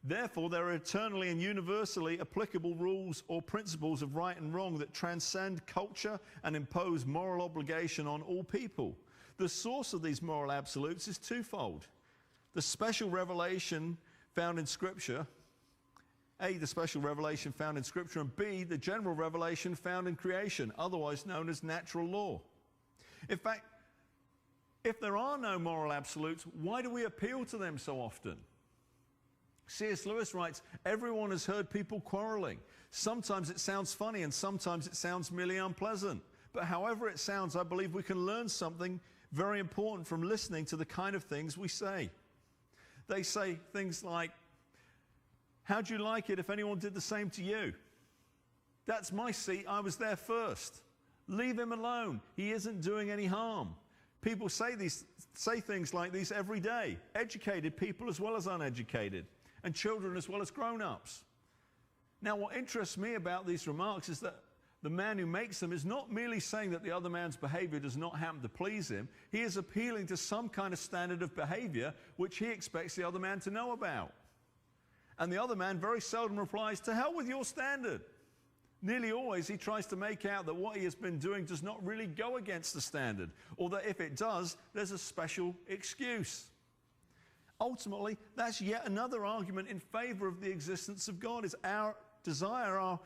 Therefore, there are eternally and universally applicable rules or principles of right and wrong that transcend culture and impose moral obligation on all people. The source of these moral absolutes is twofold. The special revelation found in Scripture, A, the special revelation found in Scripture, and B, the general revelation found in creation, otherwise known as natural law. In fact, if there are no moral absolutes, why do we appeal to them so often? C.S. Lewis writes, everyone has heard people quarreling. Sometimes it sounds funny and sometimes it sounds merely unpleasant. But however it sounds, I believe we can learn something very important from listening to the kind of things we say. They say things like, how'd you like it if anyone did the same to you? That's my seat, I was there first. Leave him alone, he isn't doing any harm. People say things like these every day, educated people as well as uneducated. and children as well as grown-ups. Now, what interests me about these remarks is that the man who makes them is not merely saying that the other man's behavior does not happen to please him. He is appealing to some kind of standard of behavior which he expects the other man to know about. And the other man very seldom replies, "To hell with your standard." Nearly always he tries to make out that what he has been doing does not really go against the standard, or that if it does, there's a special excuse. Ultimately, that's yet another argument in favor of the existence of God, is our desire,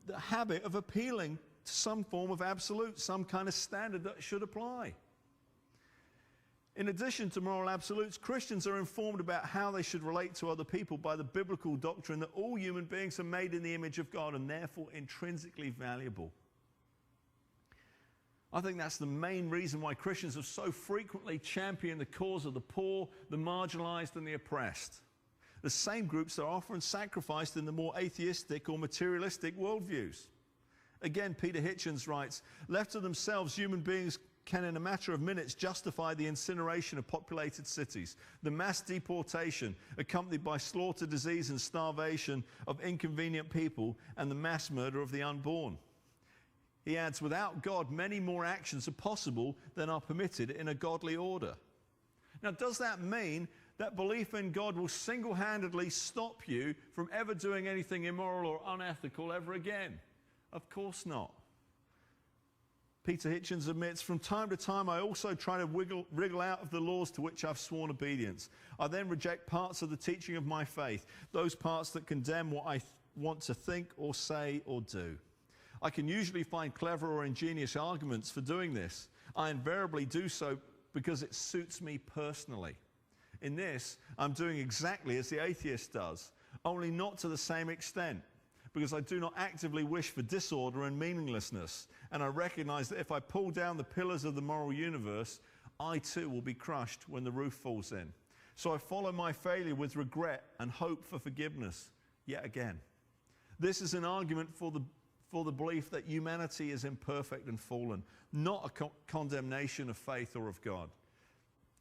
the habit of appealing to some form of absolute, some kind of standard that should apply. In addition to moral absolutes, Christians are informed about how they should relate to other people by the biblical doctrine that all human beings are made in the image of God and therefore intrinsically valuable. I think that's the main reason why Christians have so frequently championed the cause of the poor, the marginalized, and the oppressed. The same groups that are often sacrificed in the more atheistic or materialistic worldviews. Again, Peter Hitchens writes, "Left to themselves, human beings can in a matter of minutes justify the incineration of populated cities, the mass deportation accompanied by slaughter, disease, and starvation of inconvenient people, and the mass murder of the unborn." He adds, "Without God, many more actions are possible than are permitted in a godly order." Now, does that mean that belief in God will single-handedly stop you from ever doing anything immoral or unethical ever again? Of course not. Peter Hitchens admits, "From time to time I also try to wriggle out of the laws to which I've sworn obedience. I then reject parts of the teaching of my faith, those parts that condemn what I want to think or say or do. I can usually find clever or ingenious arguments for doing this. I invariably do so because it suits me personally. In this, I'm doing exactly as the atheist does, only not to the same extent, because I do not actively wish for disorder and meaninglessness, and I recognize that if I pull down the pillars of the moral universe, I too will be crushed when the roof falls in. So I follow my failure with regret and hope for forgiveness yet again. This is an argument for the belief that humanity is imperfect and fallen, not a condemnation of faith or of God.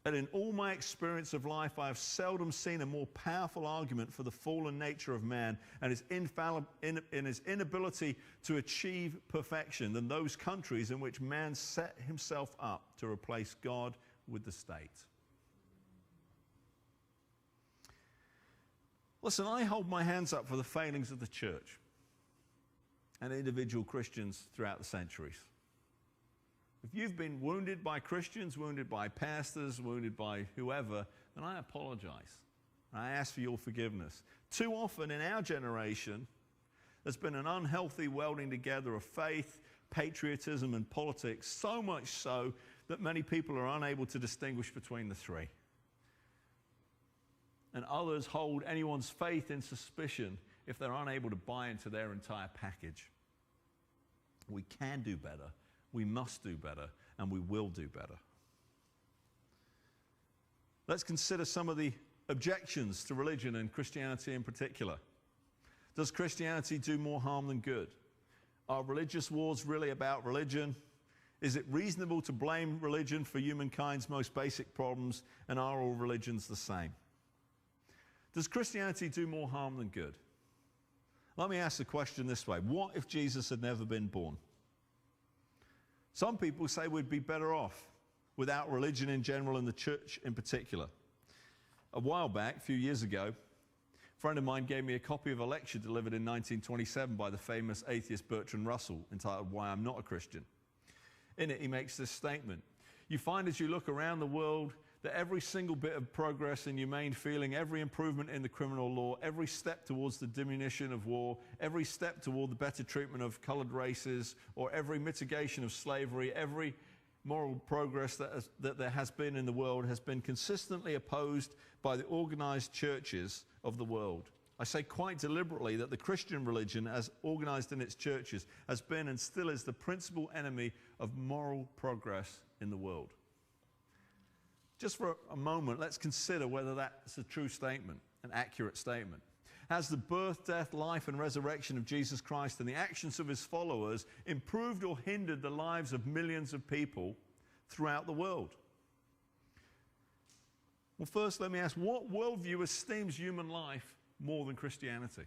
And in all my experience of life, I have seldom seen a more powerful argument for the fallen nature of man and his inability to achieve perfection than those countries in which man set himself up to replace God with the state." Listen, I hold my hands up for the failings of the church and individual Christians throughout the centuries. If you've been wounded by Christians, wounded by pastors, wounded by whoever, then I apologize. I ask for your forgiveness. Too often in our generation, there's been an unhealthy welding together of faith, patriotism, and politics, so much so that many people are unable to distinguish between the three. And others hold anyone's faith in suspicion if they're unable to buy into their entire package. We can do better. We must do better, and we will do better. Let's consider some of the objections to religion and Christianity in particular. Does Christianity do more harm than good? Are religious wars really about religion? Is it reasonable to blame religion for humankind's most basic problems, and are all religions the same? Does Christianity do more harm than good? Let me ask the question this way. What if Jesus had never been born? Some people say we'd be better off without religion in general and the church in particular. A while back, a few years ago, a friend of mine gave me a copy of a lecture delivered in 1927 by the famous atheist Bertrand Russell entitled "Why I'm Not a Christian." In it, he makes this statement: "You find as you look around the world that every single bit of progress in humane feeling, every improvement in the criminal law, every step towards the diminution of war, every step toward the better treatment of colored races, or every mitigation of slavery, every moral progress that there has been in the world has been consistently opposed by the organized churches of the world. I say quite deliberately that the Christian religion, as organized in its churches, has been and still is the principal enemy of moral progress in the world." Just for a moment, let's consider whether that's a true statement, an accurate statement. Has the birth, death, life, and resurrection of Jesus Christ and the actions of his followers improved or hindered the lives of millions of people throughout the world? Well, first, let me ask, what worldview esteems human life more than Christianity.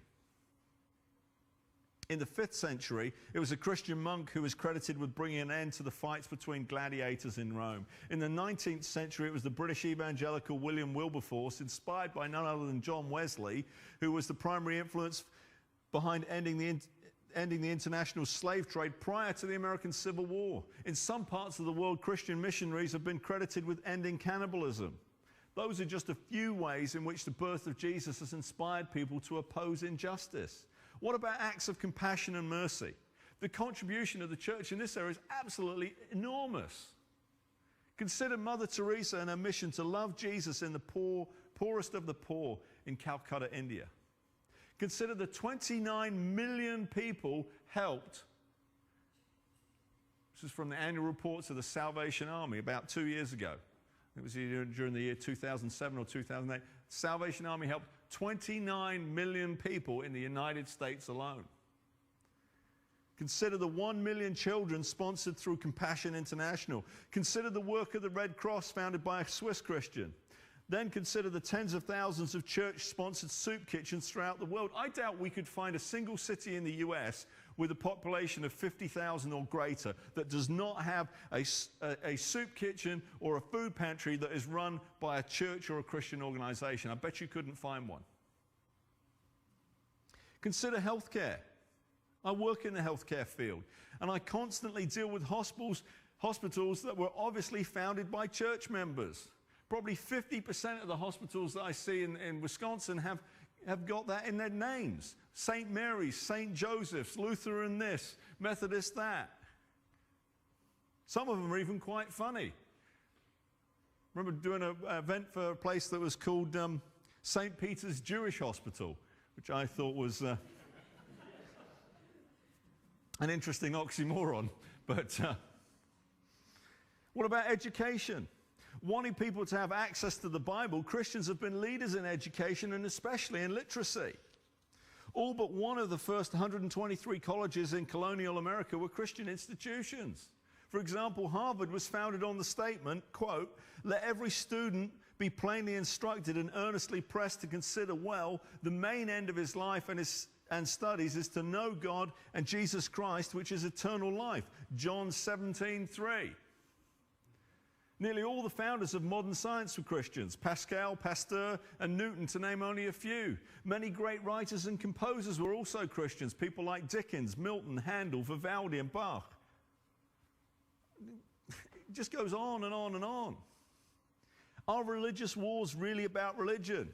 In the 5th century, it was a Christian monk who was credited with bringing an end to the fights between gladiators in Rome. In the 19th century, it was the British evangelical William Wilberforce, inspired by none other than John Wesley, who was the primary influence behind ending the international slave trade prior to the American Civil War. In some parts of the world, Christian missionaries have been credited with ending cannibalism. Those are just a few ways in which the birth of Jesus has inspired people to oppose injustice. What about acts of compassion and mercy? The contribution of the church in this area is absolutely enormous. Consider Mother Teresa and her mission to love Jesus in the poorest of the poor in Calcutta, India. Consider the 29 million people helped. This is from the annual reports of the Salvation Army about 2 years ago. It was during the year 2007 or 2008. Salvation Army helped 29 million people in the United States alone. Consider the 1 million children sponsored through Compassion International. Consider the work of the Red Cross founded by a Swiss Christian. Then consider the tens of thousands of church-sponsored soup kitchens throughout the world. I doubt we could find a single city in the US with a population of 50,000 or greater that does not have a soup kitchen or a food pantry that is run by a church or a Christian organization. I bet you couldn't find one. Consider healthcare. I work in the healthcare field, and I constantly deal with hospitals that were obviously founded by church members. Probably 50% of the hospitals that I see in Wisconsin have got that in their names. St. Mary's, St. Joseph's, Lutheran this, Methodist that. Some of them are even quite funny. Remember doing an event for a place that was called St. Peter's Jewish Hospital, which I thought was an interesting oxymoron. But what about education? Wanting people to have access to the Bible, Christians have been leaders in education and especially in literacy. All but one of the first 123 colleges in colonial America were Christian institutions. For example, Harvard was founded on the statement, quote, "Let every student be plainly instructed and earnestly pressed to consider well the main end of his life and studies is to know God and Jesus Christ, which is eternal life." John 17:3. Nearly all the founders of modern science were Christians. Pascal, Pasteur, and Newton, to name only a few. Many great writers and composers were also Christians. People like Dickens, Milton, Handel, Vivaldi, and Bach. It just goes on and on and on. Are religious wars really about religion?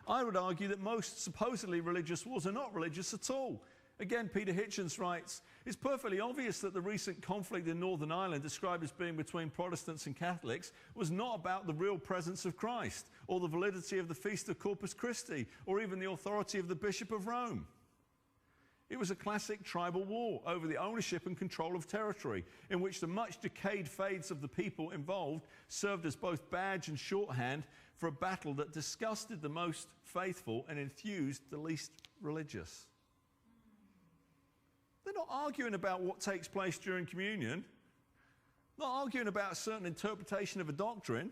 I would argue that most supposedly religious wars are not religious at all. Again, Peter Hitchens writes, "It's perfectly obvious that the recent conflict in Northern Ireland, described as being between Protestants and Catholics, was not about the real presence of Christ, or the validity of the Feast of Corpus Christi, or even the authority of the Bishop of Rome. It was a classic tribal war over the ownership and control of territory, in which the much decayed faiths of the people involved served as both badge and shorthand for a battle that disgusted the most faithful and infused the least religious." They're not arguing about what takes place during communion, not arguing about a certain interpretation of a doctrine.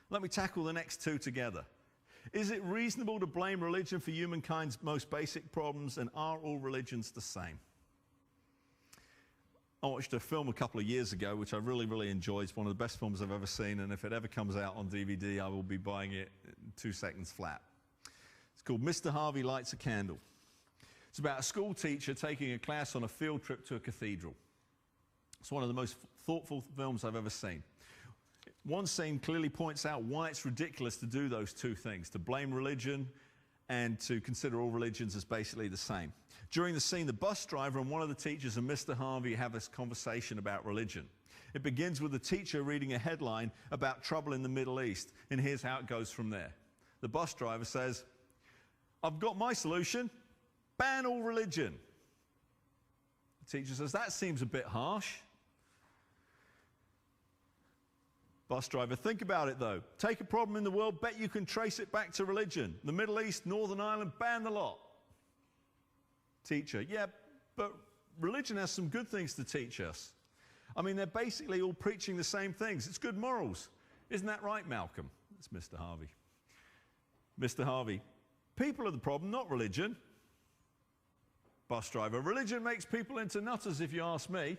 Let me tackle the next two together. Is it reasonable to blame religion for humankind's most basic problems, and are all religions the same? I watched a film a couple of years ago, which I really, really enjoyed. It's one of the best films I've ever seen, and if it ever comes out on DVD, I will be buying it in 2 seconds flat. It's called Mr. Harvey Lights a Candle. It's about a school teacher taking a class on a field trip to a cathedral. It's one of the most thoughtful films I've ever seen. One scene clearly points out why it's ridiculous to do those two things, to blame religion and to consider all religions as basically the same. During the scene, the bus driver and one of the teachers and Mr. Harvey have this conversation about religion. It begins with the teacher reading a headline about trouble in the Middle East, and here's how it goes from there. The bus driver says, "I've got my solution. Ban all religion." The teacher says, "That seems a bit harsh." Bus driver, "Think about it though. Take a problem in the world, bet you can trace it back to religion. The Middle East, Northern Ireland, ban the lot." Teacher, "Yeah, but religion has some good things to teach us. I mean, they're basically all preaching the same things. It's good morals. Isn't that right, Malcolm?" It's Mr. Harvey. Mr. Harvey, people are the problem, not religion. Bus driver, religion makes people into nutters if you ask me.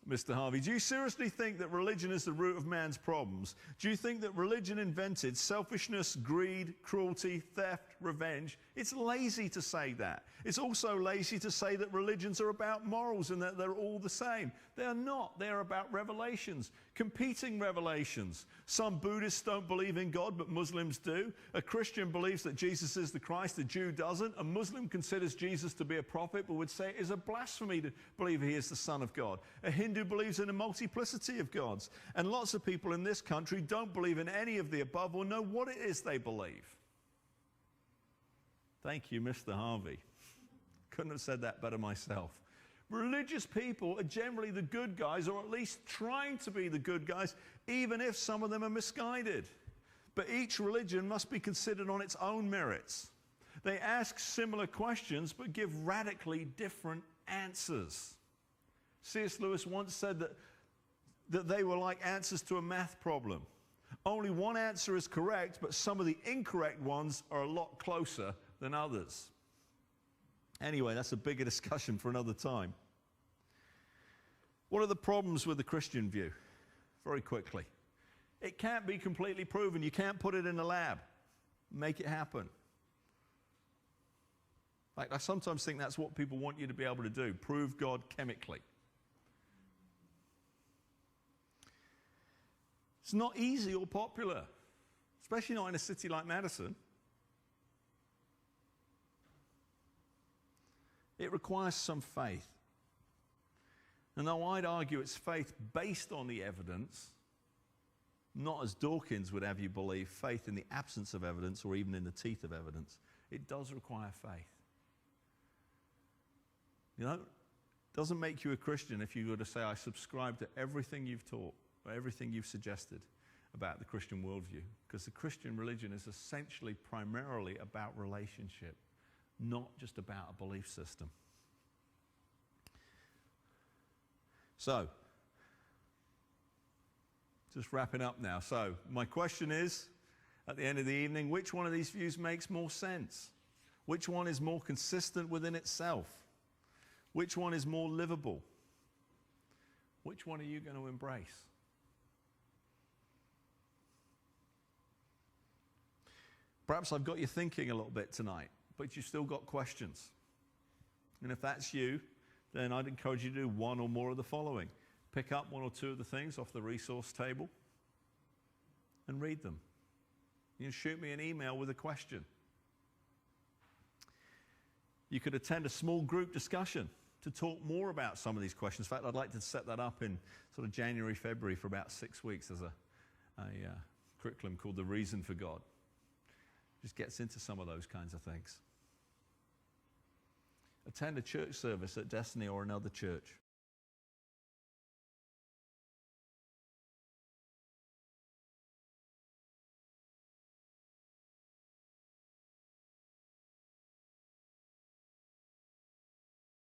Mr. Harvey, do you seriously think that religion is the root of man's problems? Do you think that religion invented selfishness, greed, cruelty, theft, revenge? It's lazy to say that. It's also lazy to say that religions are about morals and that they're all the same. They are not. They are about revelations, competing revelations. Some Buddhists don't believe in God, but Muslims do. A Christian believes that Jesus is the Christ, a Jew doesn't. A Muslim considers Jesus to be a prophet, but would say it is a blasphemy to believe he is the Son of God. A Hindu believes in a multiplicity of gods. And lots of people in this country don't believe in any of the above or know what it is they believe. Thank you, Mr. Harvey. Couldn't have said that better myself. Religious people are generally the good guys, or at least trying to be the good guys, even if some of them are misguided. But each religion must be considered on its own merits. They ask similar questions, but give radically different answers. C.S. Lewis once said that they were like answers to a math problem. Only one answer is correct, but some of the incorrect ones are a lot closer than others. Anyway, that's a bigger discussion for another time. What are the problems with the Christian view? Very quickly. It can't be completely proven. You can't put it in a lab. Make it happen. Like, I sometimes think that's what people want you to be able to do. Prove God chemically. It's not easy or popular, especially not in a city like Madison. It requires some faith. And though I'd argue it's faith based on the evidence, not as Dawkins would have you believe, faith in the absence of evidence or even in the teeth of evidence, it does require faith. You know, it doesn't make you a Christian if you were to say, I subscribe to everything you've taught, or everything you've suggested about the Christian worldview. Because the Christian religion is essentially primarily about relationship, not just about a belief system. So, just wrapping up now. So, my question is, at the end of the evening, which one of these views makes more sense? Which one is more consistent within itself? Which one is more livable? Which one are you going to embrace? Perhaps I've got you thinking a little bit tonight, but you've still got questions. And if that's you, then I'd encourage you to do one or more of the following. Pick up one or two of the things off the resource table and read them. You can shoot me an email with a question. You could attend a small group discussion to talk more about some of these questions. In fact, I'd like to set that up in sort of January, February for about 6 weeks as a curriculum called The Reason for God. Just gets into some of those kinds of things. Attend a church service at Destiny or another church.